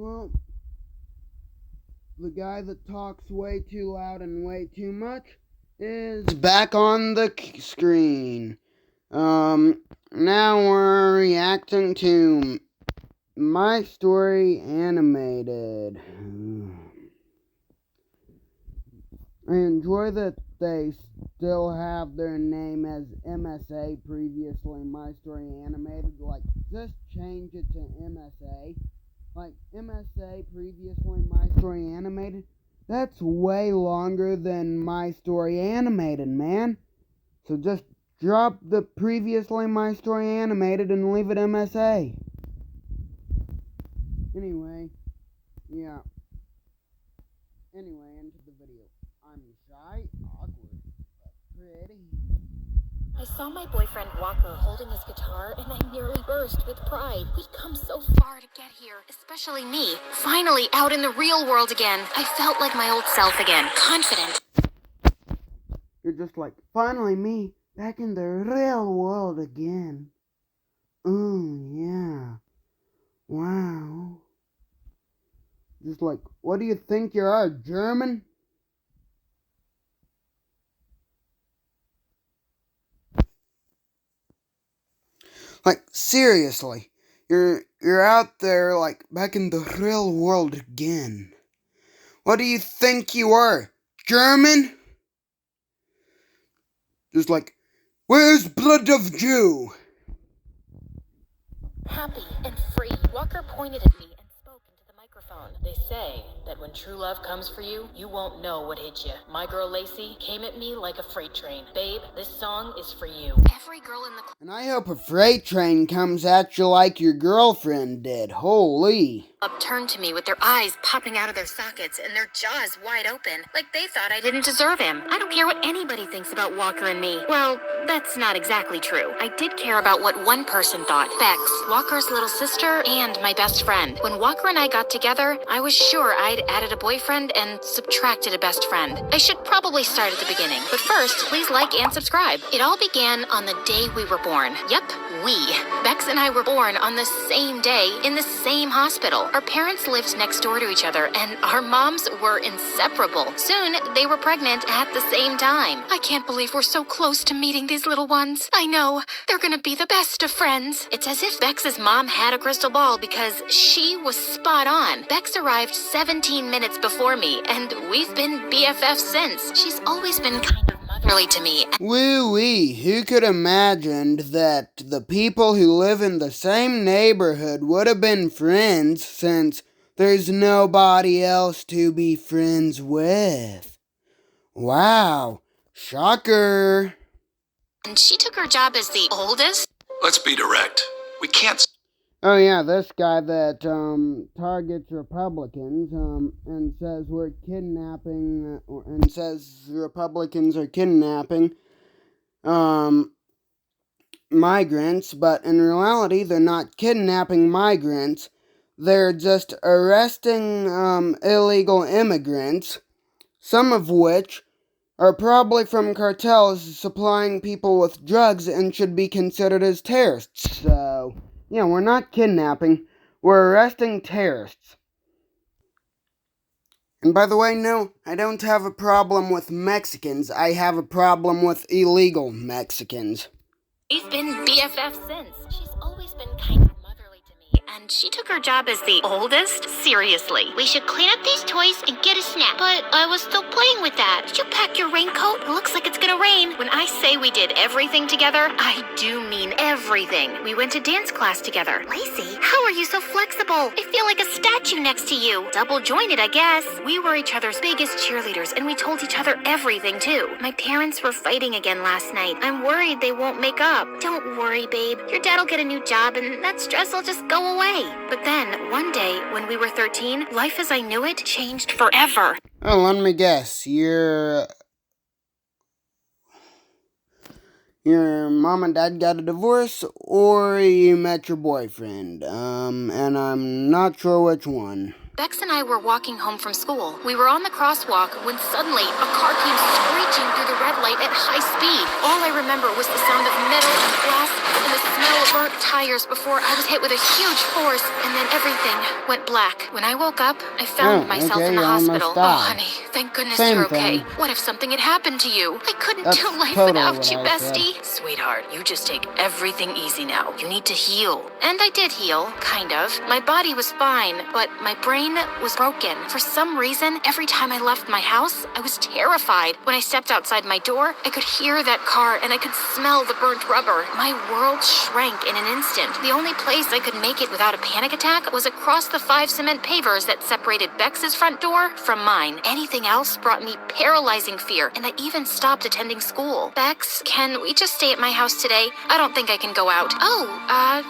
Well, the guy that talks way too loud and way too much is back on the screen. Now we're reacting to My Story Animated. I enjoy that they still have their name as MSA, previously My Story Animated. Like, just change it to MSA. Like, MSA, previously My Story Animated. That's way longer than My Story Animated, man. So just drop the previously My Story Animated and leave it MSA. Anyway, yeah. Anyway, into the video. I'm shy, awkward, but pretty. I saw my boyfriend Walker holding his guitar, and I nearly burst with pride. We'd come so far to get here, especially me. Finally out in the real world again. I felt like my old self again, confident. You're just like, finally me, back in the real world again. Yeah. Wow. Just like, what do you think you are, German? Like, seriously, you're out there, like, back in the real world again. What do you think you are, German? Just like, where's Blood of Jew? Happy and free, Walker pointed at me and spoke into the microphone. They say that when true love comes for you, you won't know what hit you. My girl Lacey came at me like a freight train. Babe, this song is for you. Every girl in the And I hope a freight train comes at you like your girlfriend did. Holy. Turned to me with their eyes popping out of their sockets and their jaws wide open, like they thought I didn't deserve him. I don't care what anybody thinks about Walker and me. Well, that's not exactly true. I did care about what one person thought. Bex, Walker's little sister, and my best friend. When Walker and I got together, I was sure I'd added a boyfriend and subtracted a best friend. I should probably start at the beginning, but first, please like and subscribe. It all began on the day we were born. Yep, we. Bex and I were born on the same day in the same hospital. Our parents lived next door to each other, and our moms were inseparable. Soon, they were pregnant at the same time. I can't believe we're so close to meeting these little ones. I know, they're gonna be the best of friends. It's as if Bex's mom had a crystal ball because she was spot on. Bex arrived 17 minutes before me, and we've been BFFs since. She's always been kind of motherly to me. Woo-wee, who could imagined that the people who live in the same neighborhood would have been friends, since there's nobody else to be friends with. Wow, shocker. And she took her job as the oldest. Let's be direct. We can't. Oh yeah, this guy that targets Republicans and says we're kidnapping and says Republicans are kidnapping migrants, but in reality they're not kidnapping migrants. They're just arresting illegal immigrants, some of which are probably from cartels supplying people with drugs and should be considered as terrorists. So yeah, we're not kidnapping, we're arresting terrorists. And by the way, no, I don't have a problem with Mexicans, I have a problem with illegal Mexicans. She's been BFF since. She's always been kind of motherly to me, and she took her job as the oldest? Seriously. We should clean up these toys and get a snack. But I was still playing with that. Did you pack your raincoat? It looks like it's gonna rain. When I say we did everything together, I do mean everything. We went to dance class together. Lacey, how are you so flexible? I feel like a statue next to you. Double jointed, I guess. We were each other's biggest cheerleaders, and we told each other everything, too. My parents were fighting again last night. I'm worried they won't make up. Don't worry, babe. Your dad'll get a new job, and that stress will just go away. But then, one day, when we were 13, life as I knew it changed forever. Oh, let me guess, your mom and dad got a divorce, or you met your boyfriend, and I'm not sure which one. Bex and I were walking home from school. We were on the crosswalk when suddenly a car came screeching through the red light at high speed. All I remember was the sound of metal and glass and the smell of burnt tires before I was hit with a huge force, and then everything went black. When I woke up, I found myself in the hospital. Oh, honey, thank goodness you're okay. What if something had happened to you? I couldn't do life without you, bestie. Sweetheart, you just take everything easy now. You need to heal. And I did heal, kind of. My body was fine, but my brain was broken. For some reason, every time I left my house, I was terrified. When I stepped outside my door, I could hear that car and I could smell the burnt rubber. My world shrank in an instant. The only place I could make it without a panic attack was across the 5 cement pavers that separated Bex's front door from mine. Anything else brought me paralyzing fear, and I even stopped attending school. Bex, can we just stay at my house today? I don't think I can go out. Oh,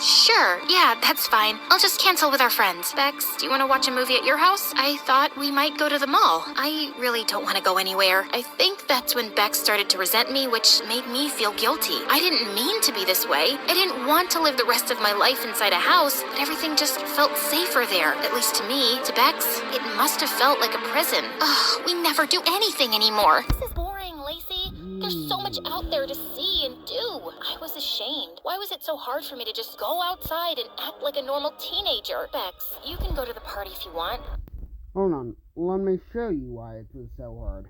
sure. Yeah, that's fine. I'll just cancel with our friends. Bex, do you want to watch a movie at your house? I thought we might go to the mall. I really don't want to go anywhere. I think that's when Bex started to resent me, which made me feel guilty. I didn't mean to be this way. I didn't want to live the rest of my life inside a house, but everything just felt safer there, at least to me. To Bex, it must have felt like a prison. Ugh, we never do anything anymore. This is boring, Lacey. There's so much out there to see and do. I was ashamed. Why was it so hard for me to just go outside and act like a normal teenager? Bex, you can go to the party if you want. Hold on, let me show you why it was so hard.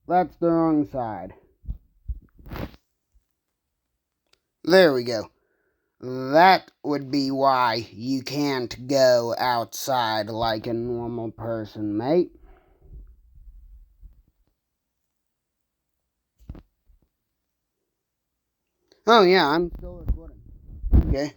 That's the wrong side. There we go. That would be why you can't go outside like a normal person, mate. Oh yeah, I'm still recording. Okay.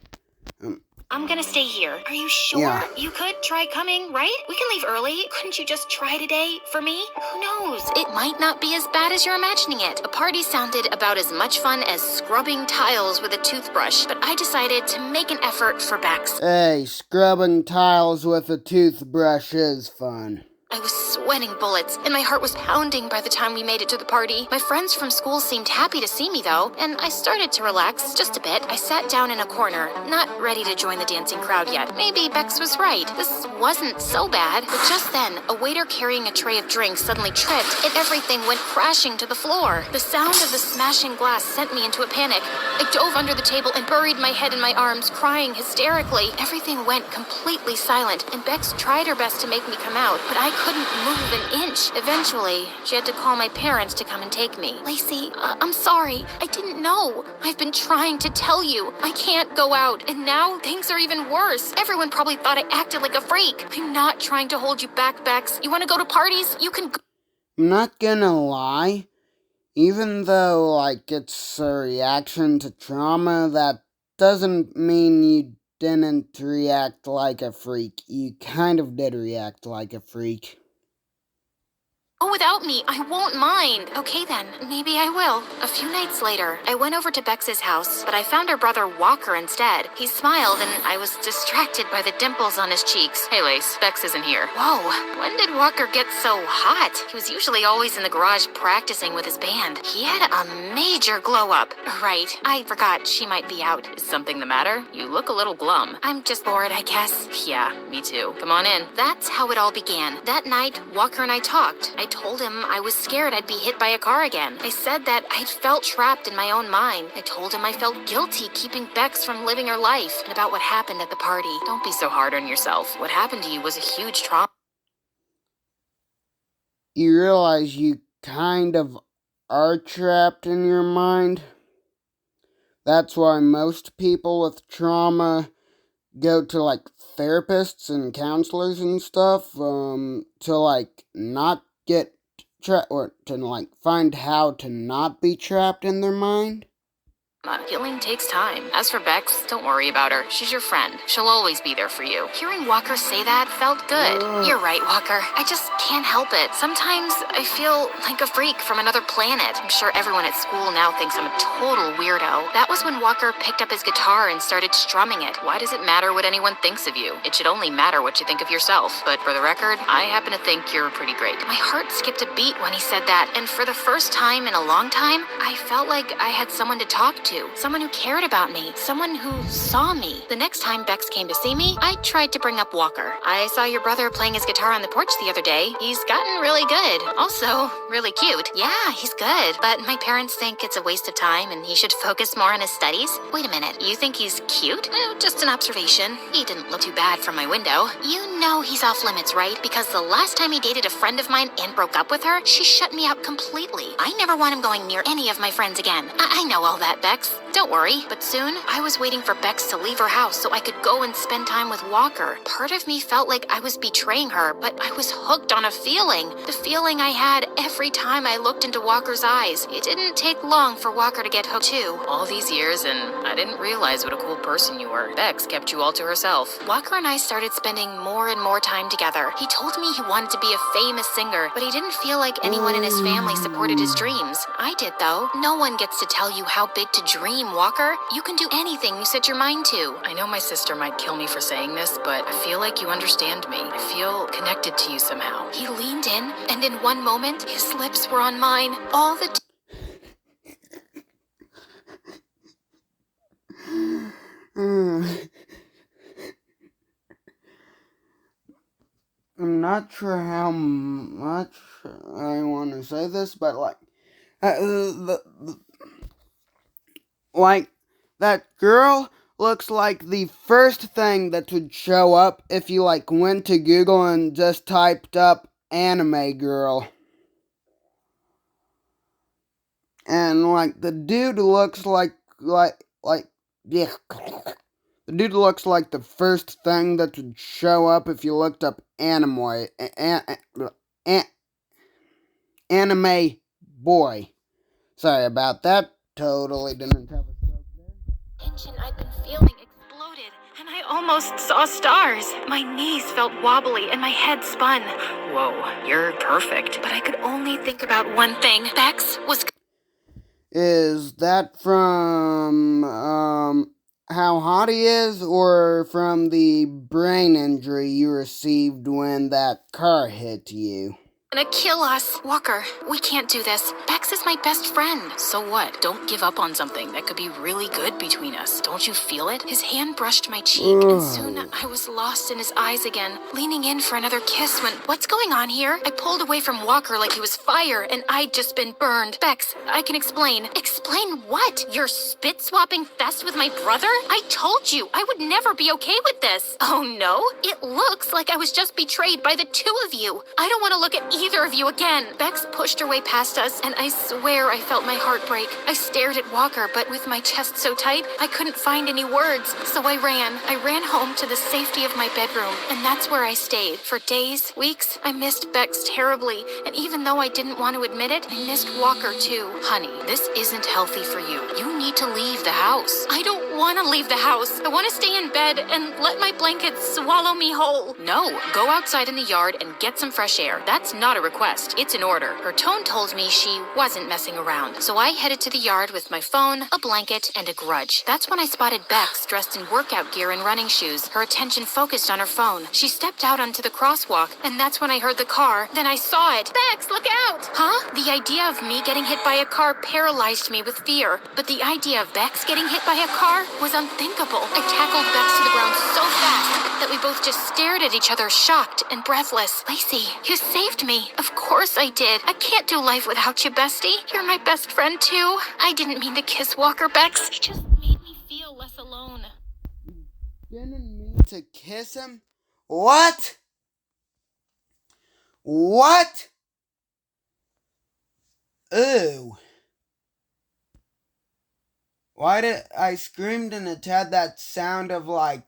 I'm gonna stay here. Are you sure? Yeah. You could try coming, right? We can leave early. Couldn't you just try today for me? Who knows? It might not be as bad as you're imagining it. A party sounded about as much fun as scrubbing tiles with a toothbrush, but I decided to make an effort for Bex. Hey, scrubbing tiles with a toothbrush is fun. I was sweating bullets, and my heart was pounding by the time we made it to the party. My friends from school seemed happy to see me, though, and I started to relax just a bit. I sat down in a corner, not ready to join the dancing crowd yet. Maybe Bex was right. This wasn't so bad. But just then, a waiter carrying a tray of drinks suddenly tripped, and everything went crashing to the floor. The sound of the smashing glass sent me into a panic. I dove under the table and buried my head in my arms, crying hysterically. Everything went completely silent, and Bex tried her best to make me come out, but I couldn't move an inch. Eventually, she had to call my parents to come and take me. Lacey, I'm sorry. I didn't know. I've been trying to tell you. I can't go out, and now things are even worse. Everyone probably thought I acted like a freak. I'm not trying to hold you back, Bex. You want to go to parties? You can go. I'm not gonna lie. Even though, it's a reaction to trauma, that doesn't mean you didn't react like a freak. You kind of did react like a freak. Oh, without me, I won't mind. Okay then, maybe I will. A few nights later, I went over to Bex's house, but I found her brother Walker instead. He smiled, and I was distracted by the dimples on his cheeks. Hey, Lace, Bex isn't here. Whoa, when did Walker get so hot? He was usually always in the garage practicing with his band. He had a major glow up. Right, I forgot she might be out. Is something the matter? You look a little glum. I'm just bored, I guess. Yeah, me too. Come on in. That's how it all began. That night, Walker and I talked. I told him I was scared I'd be hit by a car again. I said that I'd felt trapped in my own mind. I told him I felt guilty keeping Bex from living her life, and about what happened at the party. Don't be so hard on yourself. What happened to you was a huge trauma. You realize you kind of are trapped in your mind? That's why most people with trauma go to therapists and counselors and stuff to not get trapped, or to find how to not be trapped in their mind. Healing takes time. As for Bex, don't worry about her. She's your friend. She'll always be there for you. Hearing Walker say that felt good. You're right, Walker. I just can't help it. Sometimes I feel like a freak from another planet. I'm sure everyone at school now thinks I'm a total weirdo. That was when Walker picked up his guitar and started strumming it. Why does it matter what anyone thinks of you? It should only matter what you think of yourself. But for the record, I happen to think you're pretty great. My heart skipped a beat when he said that, and for the first time in a long time, I felt like I had someone to talk to. Someone who cared about me. Someone who saw me. The next time Bex came to see me, I tried to bring up Walker. I saw your brother playing his guitar on the porch the other day. He's gotten really good. Also, really cute. Yeah, he's good. But my parents think it's a waste of time and he should focus more on his studies. Wait a minute, you think he's cute? Just an observation. He didn't look too bad from my window. You know he's off limits, right? Because the last time he dated a friend of mine and broke up with her, she shut me out completely. I never want him going near any of my friends again. I know all that, Bex. Don't worry, but soon I was waiting for Bex to leave her house so I could go and spend time with Walker. Part of me felt like I was betraying her, but I was hooked on a feeling. The feeling I had every time I looked into Walker's eyes. It didn't take long for Walker to get hooked too. All these years, and I didn't realize what a cool person you were. Bex kept you all to herself. Walker and I started spending more and more time together. He told me he wanted to be a famous singer, but he didn't feel like anyone in his family supported his dreams. I did, though. No one gets to tell you how big to dream, Walker. You can do anything you set your mind to. I know my sister might kill me for saying this, but I feel like you understand me. I feel connected to you somehow. He leaned in, and in one moment, his lips were on mine. All the I'm not sure how much I want to say this, but like, like that girl looks like the first thing that would show up if you like went to Google and just typed up anime girl. And like the dude looks like yeah. The dude looks like the first thing that would show up if you looked up anime boy. Sorry about that. Totally didn't have a joke there. tension I'd been feeling exploded, and I almost saw stars. My knees felt wobbly and my head spun. Whoa, you're perfect. But I could only think about one thing. Bex was... Is that from, how hot he is, or from the brain injury you received when that car hit you? Gonna kill us. Walker, we can't do this. Bex is my best friend. So what? Don't give up on something that could be really good between us. Don't you feel it? His hand brushed my cheek, and soon I was lost in his eyes again, leaning in for another kiss when... What's going on here? I pulled away from Walker like he was fire, and I'd just been burned. Bex, I can explain. Explain what? Your spit-swapping fest with my brother? I told you, I would never be okay with this. Oh no? It looks like I was just betrayed by the two of you. I don't want to look at either of you again. Bex pushed her way past us, and I swear I felt my heart break. I stared at Walker, but with my chest so tight, I couldn't find any words. So I ran. I ran home to the safety of my bedroom, and that's where I stayed. For days, weeks, I missed Bex terribly, and even though I didn't want to admit it, I missed Walker too. Honey, this isn't healthy for you. You need to leave the house. I don't want to leave the house. I want to stay in bed and let my blankets swallow me whole. No, go outside in the yard and get some fresh air. That's not a request. It's an order. Her tone told me she wasn't messing around. So I headed to the yard with my phone, a blanket, and a grudge. That's when I spotted Bex dressed in workout gear and running shoes, her attention focused on her phone. She stepped out onto the crosswalk, and that's when I heard the car. Then I saw it. Bex, look out! Huh? The idea of me getting hit by a car paralyzed me with fear. But the idea of Bex getting hit by a car was unthinkable. I tackled Bex to the ground so fast that we both just stared at each other, shocked and breathless. Lacey, you saved me. Of course I did. I can't do life without you, bestie. You're my best friend, too. I didn't mean to kiss Walker, Bex. It just made me feel less alone. Didn't mean to kiss him? What? What? Ew. Why did I screamed and it had that sound of like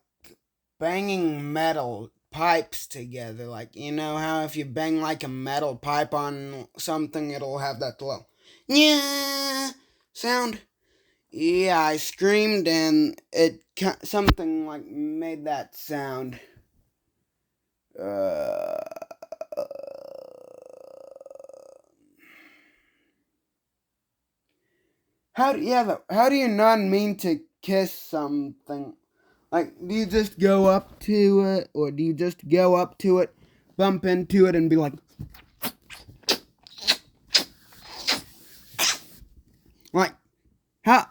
banging metal pipes together? Like, you know how if you bang like a metal pipe on something, it'll have that little yeah sound? Yeah, I screamed and something like made that sound. How do you not mean to kiss something? Like, do you just go up to it, or do you just go up to it, bump into it, and be like,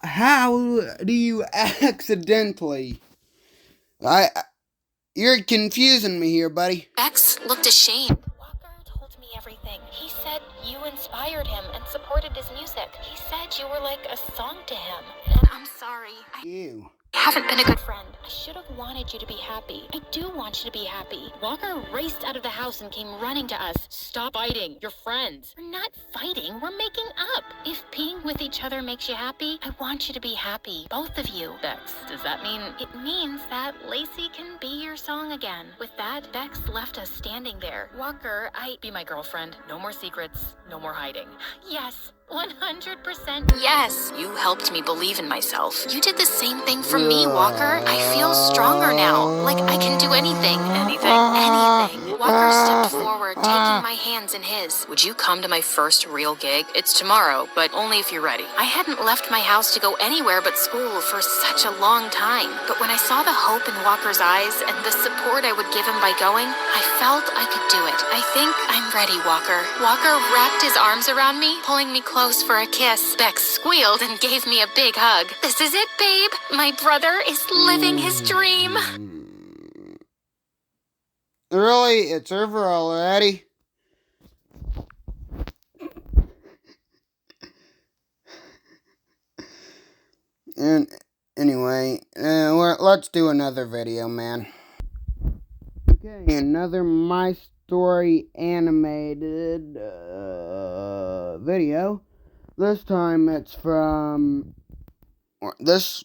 how do you accidentally? You're confusing me here, buddy. Bex looked ashamed. Walker told me everything. He said you inspired him and supported his music. He said you were like a song to him. And I'm sorry. Ew. I haven't been a good friend. I should have wanted you to be happy. I do want you to be happy. Walker raced out of the house and came running to us. Stop fighting. You're friends. We're not fighting. We're making up. If being with each other makes you happy, I want you to be happy. Both of you. Bex, does that mean? It means that Lacey can be your song again. With that, Bex left us standing there. Walker, be my girlfriend. No more secrets. No more hiding. Yes. 100% yes. You helped me believe in myself. You did the same thing for me, Walker. I feel stronger now. Like I can do anything. Anything. Walker stepped forward, taking my hands in his. Would you come to my first real gig? It's tomorrow, but only if you're ready. I hadn't left my house to go anywhere but school for such a long time. But when I saw the hope in Walker's eyes and the support I would give him by going, I felt I could do it. I think I'm ready, Walker. Walker wrapped his arms around me, pulling me close for a kiss. Bex squealed and gave me a big hug. This is it, babe. My brother is living his dream. Really? It's over already? And anyway, let's do another video, man. Okay, another My Story animated video. This time it's from this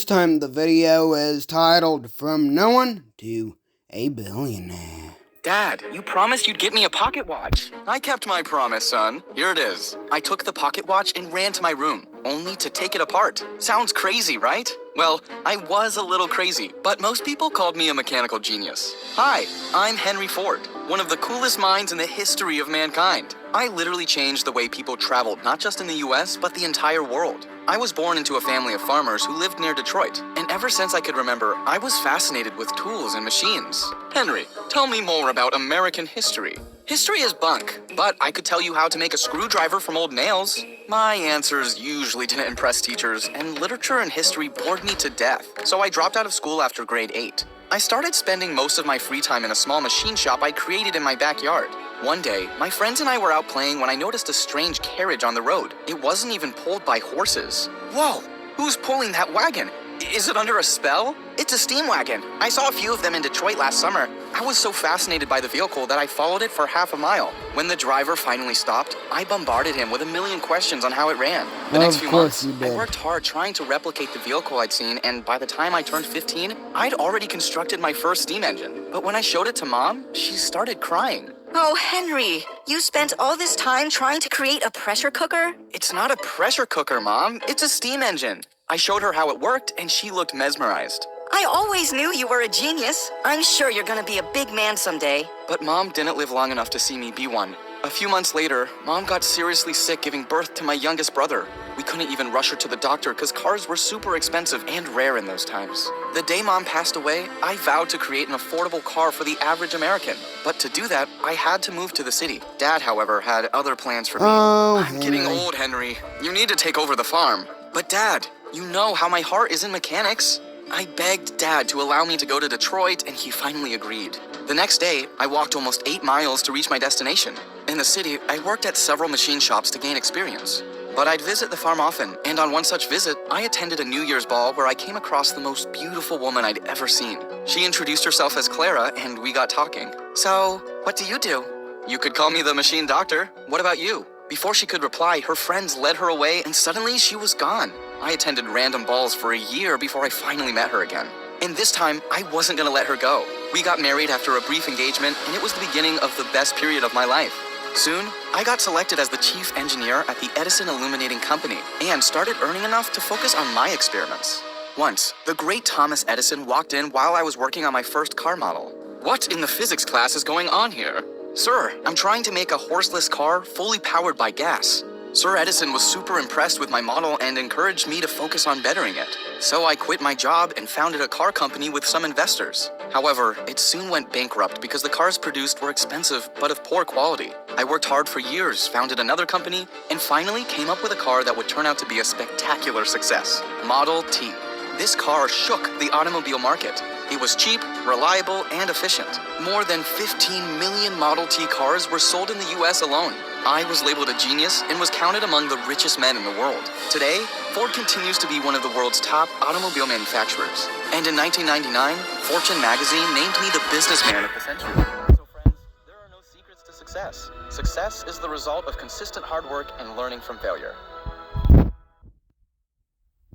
time the video is titled From No One to a Billionaire. Dad, you promised you'd get me a pocket watch. I kept my promise, son. Here it is. I took the pocket watch and ran to my room, only to take it apart. Sounds crazy, right? Well, I was a little crazy, but most people called me a mechanical genius. Hi, I'm Henry Ford, one of the coolest minds in the history of mankind. I literally changed the way people traveled, not just in the US, but the entire world. I was born into a family of farmers who lived near Detroit, and ever since I could remember, I was fascinated with tools and machines. Henry, tell me more about American history. History is bunk, but I could tell you how to make a screwdriver from old nails. My answers usually didn't impress teachers, and literature and history bored me to death, so I dropped out of school after grade 8. I started spending most of my free time in a small machine shop I created in my backyard. One day, my friends and I were out playing when I noticed a strange carriage on the road. It wasn't even pulled by horses. Whoa! Who's pulling that wagon? Is it under a spell? It's a steam wagon. I saw a few of them in Detroit last summer. I was so fascinated by the vehicle that I followed it for half a mile. When the driver finally stopped, I bombarded him with a million questions on how it ran. The next few months, I worked hard trying to replicate the vehicle I'd seen, and by the time I turned 15, I'd already constructed my first steam engine. But when I showed it to Mom, she started crying. Oh, Henry, you spent all this time trying to create a pressure cooker? It's not a pressure cooker, Mom. It's a steam engine. I showed her how it worked, and she looked mesmerized. I always knew you were a genius. I'm sure you're gonna be a big man someday. But Mom didn't live long enough to see me be one. A few months later, Mom got seriously sick giving birth to my youngest brother. We couldn't even rush her to the doctor because cars were super expensive and rare in those times. The day Mom passed away, I vowed to create an affordable car for the average American. But to do that, I had to move to the city. Dad, however, had other plans for me. I'm getting old, Henry. You need to take over the farm. But Dad, you know how my heart is in mechanics. I begged Dad to allow me to go to Detroit, and he finally agreed. The next day, I walked almost 8 miles to reach my destination. In the city, I worked at several machine shops to gain experience. But I'd visit the farm often, and on one such visit, I attended a New Year's ball where I came across the most beautiful woman I'd ever seen. She introduced herself as Clara, and we got talking. So, what do you do? You could call me the machine doctor. What about you? Before she could reply, her friends led her away, and suddenly she was gone. I attended random balls for a year before I finally met her again. And this time, I wasn't gonna let her go. We got married after a brief engagement, and it was the beginning of the best period of my life. Soon, I got selected as the chief engineer at the Edison Illuminating Company and started earning enough to focus on my experiments. Once, the great Thomas Edison walked in while I was working on my first car model. What in the physics class is going on here? Sir, I'm trying to make a horseless car fully powered by gas. Sir Edison was super impressed with my model and encouraged me to focus on bettering it. So I quit my job and founded a car company with some investors. However, it soon went bankrupt because the cars produced were expensive but of poor quality. I worked hard for years, founded another company, and finally came up with a car that would turn out to be a spectacular success. Model T. This car shook the automobile market. It was cheap, reliable, and efficient. More than 15 million Model T cars were sold in the US alone. I was labeled a genius and was counted among the richest men in the world. Today, Ford continues to be one of the world's top automobile manufacturers. And in 1999, Fortune magazine named me the businessman of the century. So friends, there are no secrets to success. Success is the result of consistent hard work and learning from failure.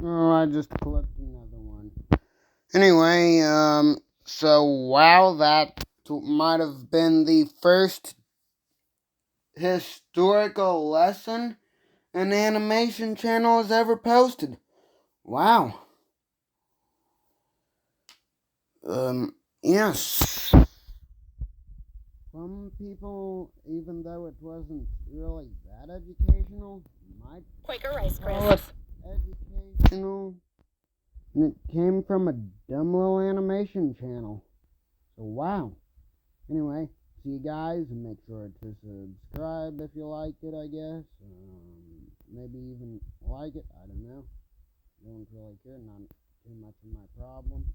Oh, I just clicked another one. Anyway, so wow, that might have been the first historical lesson an animation channel has ever posted. Wow. Yes. Some people, even though it wasn't really that educational, might Quaker Rice call it educational. And it came from a dumb little animation channel. So wow. Anyway, see you guys, and make sure to subscribe if you like it, I guess. Maybe even like it, I don't know. Don't really care, not too much of my problem.